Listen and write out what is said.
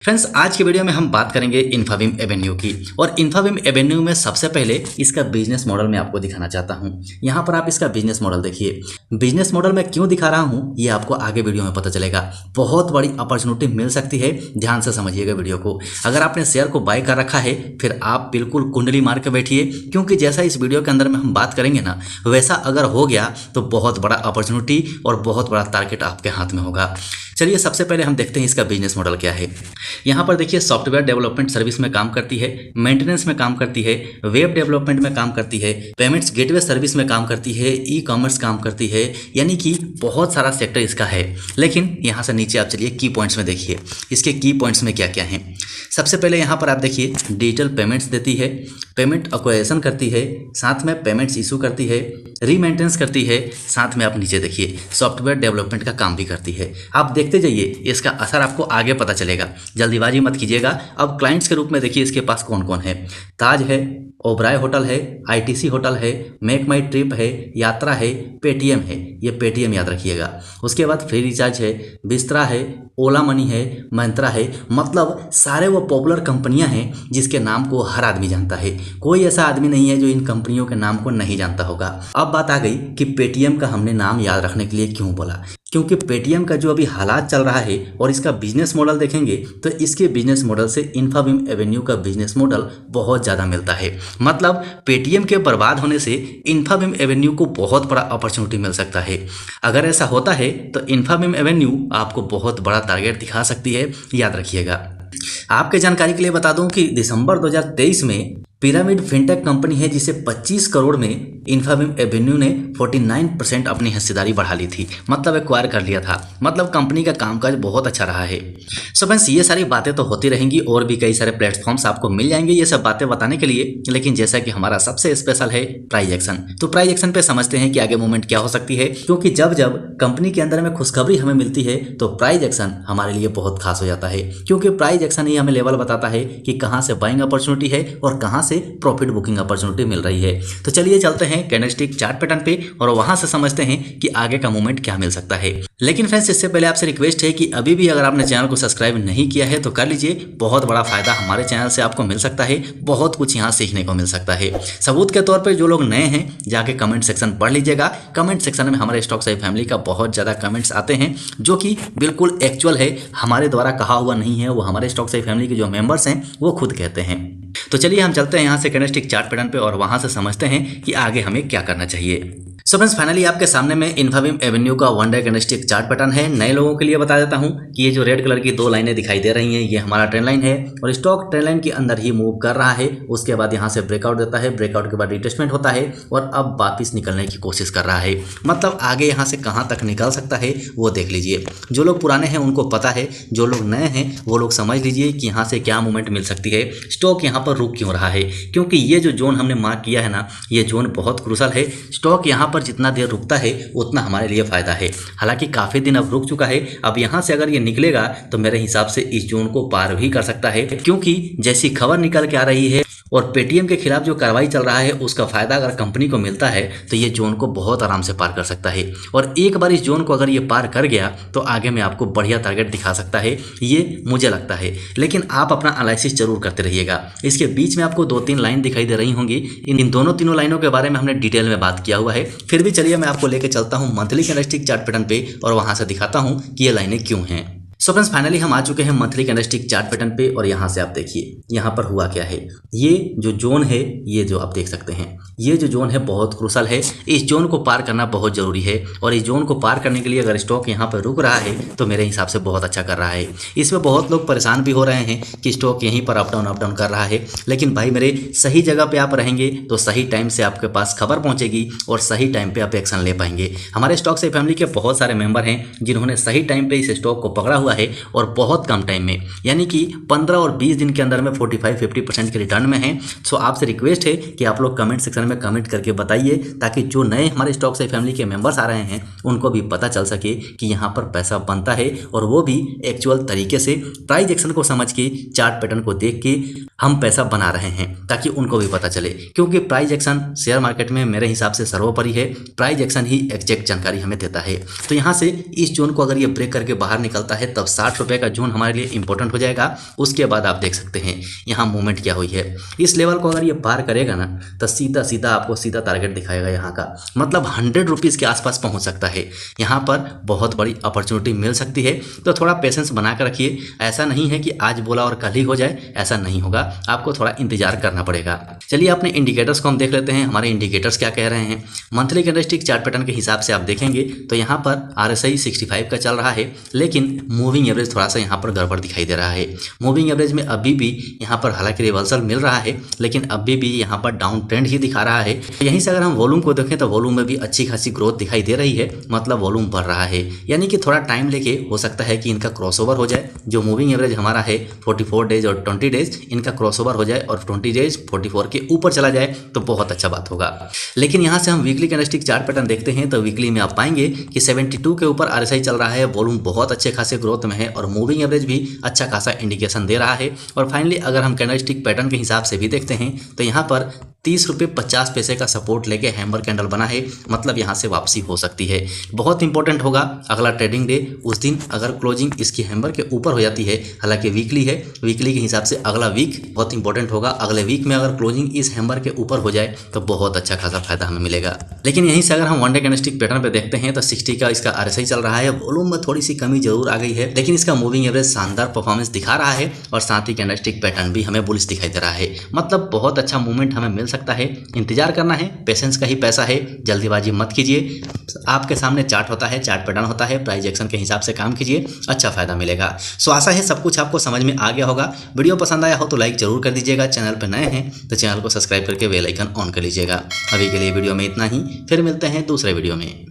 Friends, आज के video में हम बात करेंगे इन्फाबीम एवेन्यू की। और इन्फाबीम एवेन्यू में सबसे पहले इसका बिजनेस मॉडल मैं आपको दिखाना चाहता हूं। यहां पर आप इसका बिजनेस मॉडल देखिए। बिजनेस मॉडल मैं क्यों दिखा रहा हूं ये आपको आगे वीडियो में पता चलेगा। बहुत बड़ी अपॉर्चुनिटी मिल सकती है, ध्यान से समझिएगा वीडियो को। अगर आपने शेयर को बाय कर रखा है फिर आप बिल्कुल कुंडली मार के बैठिए, क्योंकि जैसा इस वीडियो के अंदर में हम बात करेंगे ना, वैसा अगर हो गया तो बहुत बड़ा अपॉर्चुनिटी और बहुत बड़ा टारगेट आपके हाथ में होगा। चलिए सबसे पहले हम देखते हैं इसका बिजनेस मॉडल क्या है। यहाँ पर देखिए, सॉफ्टवेयर डेवलपमेंट सर्विस में काम करती है, मेंटेनेंस में काम करती है, वेब डेवलपमेंट में काम करती है, पेमेंट्स गेटवे सर्विस में काम करती है, ई कॉमर्स काम करती है, यानी कि बहुत सारा सेक्टर इसका है। लेकिन यहाँ से नीचे आप चलिए की पॉइंट्स में देखिए, इसके की पॉइंट्स में क्या क्या हैं। सबसे पहले यहाँ पर आप देखिए, डिजिटल पेमेंट्स देती है, पेमेंट एक्वायरेशन करती है, साथ में पेमेंट्स इशू करती है, रीमेंटेनेंस करती है, साथ में आप नीचे देखिए सॉफ्टवेयर डेवलपमेंट का काम भी करती है। आप देखते जाइए, इसका असर आपको आगे पता चलेगा, जल्दीबाजी मत कीजिएगा। अब क्लाइंट्स के रूप में देखिए इसके पास कौन कौन है। ताज है, ओबराय होटल है, आईटीसी होटल है, मेक माई ट्रिप है, यात्रा है, पेटीएम है, ये पेटीएम याद रखिएगा। उसके बाद फ्री रिचार्ज है, बिस्तरा है, ओला मनी है, मंत्रा है। मतलब सारे वो पॉपुलर कंपनियां हैं जिसके नाम को हर आदमी जानता है। कोई ऐसा आदमी नहीं है जो इन कंपनियों के नाम को नहीं जानता होगा। अब बात आ गई कि पेटीएम का हमने नाम याद रखने के लिए क्यों बोला, क्योंकि पेटीएम का जो अभी हालात चल रहा है और इसका बिजनेस मॉडल देखेंगे तो इसके बिजनेस मॉडल से इन्फाबीम एवेन्यू का बिजनेस मॉडल बहुत ज़्यादा मिलता है। मतलब पेटीएम के बर्बाद होने से इन्फाबीम एवेन्यू को बहुत बड़ा अपॉर्चुनिटी मिल सकता है। अगर ऐसा होता है तो इन्फाबीम एवेन्यू आपको बहुत बड़ा टारगेट दिखा सकती है, याद रखिएगा। आपके जानकारी के लिए बता दूं कि दिसंबर 2023 में पिरामिड फिनटेक कंपनी है जिसे 25 करोड़ में इन्फाबीम एवेन्यू ने 49% अपनी हिस्सेदारी बढ़ा ली थी, मतलब एक्वायर कर लिया था। मतलब कंपनी का कामकाज बहुत अच्छा रहा है। सो फ्रेंड्स, ये सारी बातें तो होती रहेंगी और भी कई सारे प्लेटफॉर्म्स आपको मिल जाएंगे ये सब बातें बताने के लिए। लेकिन जैसा कि हमारा सबसे स्पेशल है प्राइस एक्शन, तो प्राइस एक्शन पे समझते हैं कि आगे मूवमेंट क्या हो सकती है। क्योंकि जब जब कंपनी के अंदर में खुशखबरी हमें मिलती है तो प्राइस एक्शन हमारे लिए बहुत खास हो जाता है, क्योंकि प्राइस एक्शन ही हमें लेवल बताता है कि कहाँ से बाइंग अपॉर्चुनिटी है और कहाँ से प्रॉफिट बुकिंग अपॉर्चुनिटी मिल रही है। तो चलिए चलते हैं कैंडलस्टिक चार्ट पैटर्न पे और वहां से समझते हैं कि आगे का मूवमेंट क्या मिल सकता है। लेकिन फ्रेंड्स, इससे पहले आपसे रिक्वेस्ट है कि अभी भी अगर आपने चैनल को सब्सक्राइब नहीं किया है तो कर लीजिए। बहुत बड़ा फायदा हमारे चैनल से आपको मिल सकता है, बहुत कुछ यहाँ सीखने को मिल सकता है। सबूत के तौर पर जो लोग नए हैं जाके कमेंट सेक्शन पढ़ लीजिएगा। कमेंट सेक्शन में हमारे स्टॉक साई फैमिली का बहुत ज़्यादा कमेंट्स आते हैं जो कि बिल्कुल एक्चुअल है, हमारे द्वारा कहा हुआ नहीं है। वो हमारे स्टॉक साई फैमिली के जो मेंबर्स हैं वो खुद कहते हैं। तो चलिए हम चलते हैं यहाँ से कैंडलस्टिक चार्ट पैटर्न पे और वहां से समझते हैं कि आगे हमें क्या करना चाहिए। सो फ्रेंड्स, फाइनली आपके सामने में इन्फाबीम एवेन्यू का one day candlestick chart pattern है। नए लोगों के लिए बता देता हूं कि ये जो रेड कलर की दो लाइनें दिखाई दे रही हैं ये हमारा ट्रेंड लाइन है और स्टॉक ट्रेंड लाइन के अंदर ही मूव कर रहा है। उसके बाद यहाँ से ब्रेकआउट देता है, ब्रेकआउट के बाद रिटेस्टमेंट होता है और अब वापिस निकलने की कोशिश कर रहा है। मतलब आगे यहाँ से कहाँ तक निकल सकता है वो देख लीजिए। जो लोग पुराने हैं उनको पता है, जो लोग नए हैं वो लोग समझ लीजिए कि यहाँ से क्या मूवमेंट मिल सकती है। स्टॉक यहाँ पर रुक क्यों रहा है, क्योंकि ये जो जोन हमने मार्क किया है ना, ये जोन बहुत क्रूशल है। स्टॉक यहाँ पर जितना देर रुकता है उतना हमारे लिए फायदा है। हालांकि काफी दिन अब रुक चुका है। अब यहां से अगर ये निकलेगा तो मेरे हिसाब से इस जोन को पार भी कर सकता है, क्योंकि जैसी खबर निकल के आ रही है और पेटीएम के खिलाफ जो कार्रवाई चल रहा है उसका फायदा अगर कंपनी को मिलता है तो ये जोन को बहुत आराम से पार कर सकता है। और एक बार इस जोन को अगर ये पार कर गया तो आगे में आपको बढ़िया टारगेट दिखा सकता है, ये मुझे लगता है। लेकिन आप अपना एनालिसिस जरूर करते रहिएगा। इसके बीच में आपको 2-3 लाइन दिखाई दे रही होंगी, इन दोनों तीनों लाइनों के बारे में हमने डिटेल में बात किया हुआ है। फिर भी चलिए मैं आपको लेके चलता हूँ मंथली कैंडलस्टिक चार्ट पैटर्न पे और वहां से दिखाता हूँ कि ये लाइनें क्यों हैं। सो फ्रेंड्स, फाइनली हम आ चुके हैं मंथली कैंडलस्टिक चार्ट पैटर्न पे और यहाँ से आप देखिए यहाँ पर हुआ क्या है। ये जो जोन है, ये जो आप देख सकते हैं, ये जो जोन है बहुत क्रूशल है। इस जोन को पार करना बहुत जरूरी है और इस जोन को पार करने के लिए अगर स्टॉक यहाँ पर रुक रहा है तो मेरे हिसाब से बहुत अच्छा कर रहा है। इसमें बहुत लोग परेशान भी हो रहे हैं कि स्टॉक यहीं पर अप डाउन कर रहा है। लेकिन भाई मेरे, सही जगह पे आप रहेंगे तो सही टाइम से आपके पास खबर पहुंचेगी और सही टाइम पे आप एक्शन ले पाएंगे। हमारे स्टॉक साई फैमिली के बहुत सारे मेंबर हैं जिन्होंने सही टाइम पे इस स्टॉक को पकड़ा हुआ है और बहुत कम टाइम में, यानी कि 15 और 20 दिन के अंदर में 45-50% के रिटर्न में है। सो आपसे रिक्वेस्ट है कि आप लोग कमेंट सेक्शन में कमेंट करके बताइए, ताकि जो नए हमारे स्टॉक साई फैमिली के मेंबर्स आ रहे हैं उनको भी पता चल सके कि यहाँ पर पैसा बनता है और वो भी एक्चुअल तरीके से प्राइस एक्शन को समझ के, चार्ट पैटर्न को देख के हम पैसा बना रहे हैं, ताकि उनको भी पता चले। क्योंकि प्राइस एक्शन शेयर मार्केट में मेरे हिसाब से सर्वोपरि है। प्राइस एक्शन ही एग्जैक्ट जानकारी हमें देता है। तो यहाँ से इस जोन को अगर ये ब्रेक करके बाहर निकलता है तब मतलब 60 रुपये का जोन हमारे लिए इंपॉर्टेंट हो जाएगा। उसके बाद आप देख सकते हैं यहाँ मूवमेंट क्या हुई है। इस लेवल को अगर ये पार करेगा ना तो सीधा सीधा आपको सीधा टारगेट दिखाएगा यहाँ का, मतलब 100 रुपीज़ के आसपास पहुँच सकता है। यहाँ पर बहुत बड़ी अपॉर्चुनिटी मिल सकती है, तो थोड़ा पेशेंस बना कर रखिए। ऐसा नहीं है कि आज बोला और कल ही हो जाए, ऐसा नहीं होगा, आपको थोड़ा इंतजार करना पड़ेगा। चलिए अपने इंडिकेटर्स को हम देख लेते हैं, हमारे इंडिकेटर्स क्या कह रहे हैं। मंथली कैंडलस्टिक चार्ट पैटर्न के हिसाब से आप देखेंगे तो यहाँ पर RSI 65 का चल रहा है, लेकिन मूविंग एवरेज थोड़ा सा यहाँ पर गड़बड़ दिखाई दे रहा है। मूविंग एवरेज में अभी भी यहाँ पर हालांकि रिवर्सल मिल रहा है, लेकिन अभी भी यहाँ पर डाउन ट्रेंड ही दिखा रहा है। यहीं से अगर हम वॉल्यूम को देखें तो वॉल्यूम में भी अच्छी खासी ग्रोथ दिखाई दे रही है, मतलब वॉल्यूम बढ़ रहा है। यानी कि थोड़ा टाइम लेके हो सकता है कि इनका क्रॉसओवर हो जाए। जो मूविंग एवरेज हमारा है 44 डेज और 20 डेज, इनका क्रॉसओवर हो जाए और 20 डेज 44 के ऊपर चला जाए तो बहुत अच्छा बात होगा। लेकिन यहाँ से हम वीकली कैंडलस्टिक चार्ट पैटर्न देखते हैं तो वीकली में आप पाएंगे कि 72 के ऊपर RSI चल रहा है, वॉल्यूम बहुत अच्छे खासे ग्रोथ में है और मूविंग एवरेज भी अच्छा खासा इंडिकेशन दे रहा है। और फाइनली अगर हम कैंडलस्टिक पैटर्न के हिसाब से भी देखते हैं तो यहाँ पर 30 रुपये 50 पैसे का सपोर्ट लेके हैमर कैंडल बना है, मतलब यहाँ से वापसी हो सकती है। बहुत इंपॉर्टेंट होगा अगला ट्रेडिंग डे, उस दिन अगर क्लोजिंग इसकी हैमर के ऊपर हो जाती है, हालांकि वीकली है, वीकली के हिसाब से अगला वीक बहुत इंपॉर्टेंट होगा। अगले वीक में अगर क्लोजिंग इस हैमर के ऊपर हो जाए तो बहुत अच्छा खासा फायदा हमें मिलेगा। लेकिन यहीं से अगर हम वन डे कैंडलस्टिक पैटर्न पे देखते हैं तो 60 का इसका RSI चल रहा है, वॉल्यूम में थोड़ी सी कमी जरूर आ गई है, लेकिन इसका मूविंग एवरेज शानदार परफॉर्मेंस दिखा रहा है और साथ ही कैंडलस्टिक पैटर्न भी हमें बुलिश दिखाई दे रहा है, मतलब बहुत अच्छा मूवमेंट हमें मिल सकता है। इंतजार करना है, पेशेंस का ही पैसा है, जल्दीबाजी मत कीजिए। आपके सामने चार्ट होता है, चार्ट पैटर्न होता है, प्राइस एक्शन के हिसाब से काम कीजिए, अच्छा फायदा मिलेगा। सो आशा है सब कुछ आपको समझ में आ गया होगा। वीडियो पसंद आया हो तो लाइक जरूर कर दीजिएगा, चैनल पर नए हैं तो चैनल को सब्सक्राइब करके बेल आइकन ऑन कर लीजिएगा। अभी के लिए वीडियो में इतना ही, फिर मिलते हैं दूसरे वीडियो में।